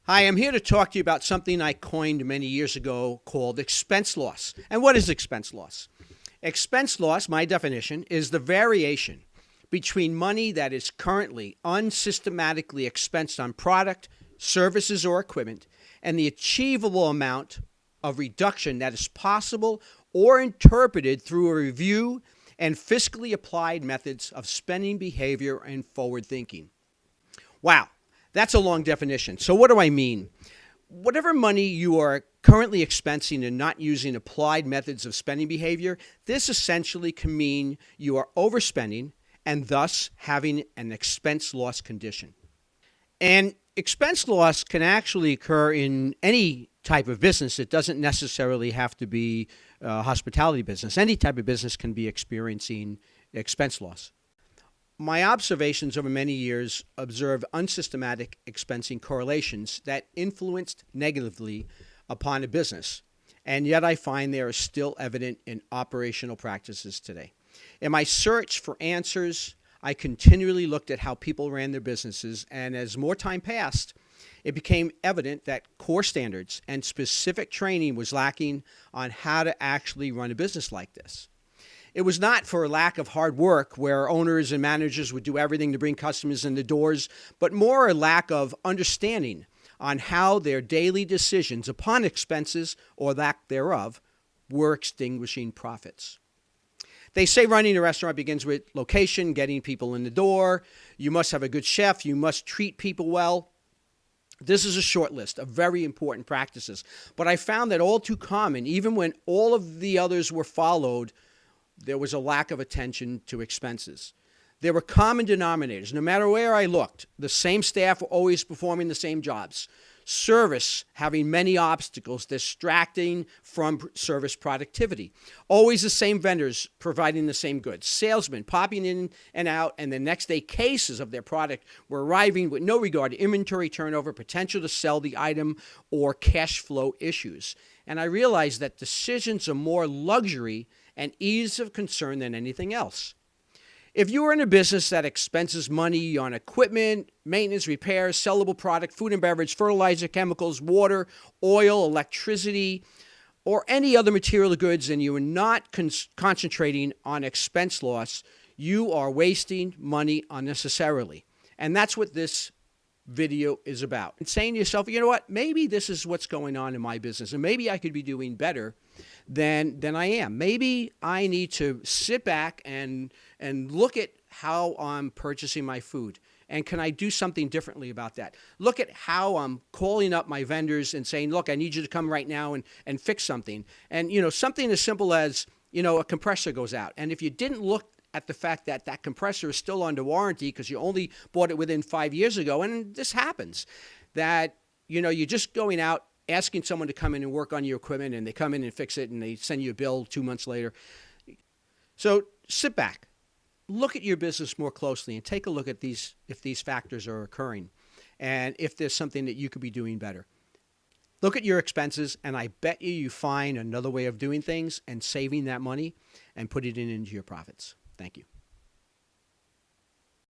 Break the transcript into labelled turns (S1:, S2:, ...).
S1: Hi, I'm here to talk to you about something I coined many years ago called expense loss. And what is expense loss? Expense loss, my definition, is the variation between money that is currently unsystematically expensed on product, services, or equipment, and the achievable amount of reduction that is possible or interpreted through a review and fiscally applied methods of spending behavior and forward thinking. Wow, that's a long definition. So what do I mean? Whatever money you are currently expensing and not using applied methods of spending behavior, this essentially can mean you are overspending and thus having an expense loss condition. And expense loss can actually occur in any type of business. It doesn't necessarily have to be a hospitality business. Any type of business can be experiencing expense loss. My observations over many years observed unsystematic expensing correlations that influenced negatively upon a business, and yet I find they are still evident in operational practices today. In my search for answers, I continually looked at how people ran their businesses, and as more time passed, it became evident that core standards and specific training was lacking on how to actually run a business like this. It was not for a lack of hard work where owners and managers would do everything to bring customers in the doors, but more a lack of understanding on how their daily decisions upon expenses or lack thereof were extinguishing profits. They say running a restaurant begins with location, getting people in the door. You must have a good chef. You must treat people well. This is a short list of very important practices, but I found that all too common, even when all of the others were followed, there was a lack of attention to expenses. There were common denominators. No matter where I looked, the same staff were always performing the same jobs. Service having many obstacles, distracting from service productivity. Always the same vendors providing the same goods. Salesmen popping in and out, and the next day cases of their product were arriving with no regard to inventory turnover, potential to sell the item, or cash flow issues. And I realized that decisions are more luxury and ease of concern than anything else. If you are in a business that expenses money on equipment, maintenance, repairs, sellable product, food and beverage, fertilizer, chemicals, water, oil, electricity, or any other material goods, and you are not concentrating on expense loss, you are wasting money unnecessarily. And that's what this video is about. And saying to yourself, you know what, maybe this is what's going on in my business, and maybe I could be doing better than I am. Maybe I need to sit back and look at how I'm purchasing my food. And can I do something differently about that? Look at how I'm calling up my vendors and saying, look, I need you to come right now and fix something. And, something as simple as, a compressor goes out. And if you didn't look at the fact that that compressor is still under warranty because you only bought it within 5 years ago, and this happens, that, you're just going out, asking someone to come in and work on your equipment, and they come in and fix it, and they send you a bill 2 months later. So sit back, look at your business more closely, and take a look at if these factors are occurring, and if there's something that you could be doing better. Look at your expenses, and I bet you find another way of doing things and saving that money and put it into your profits. Thank you.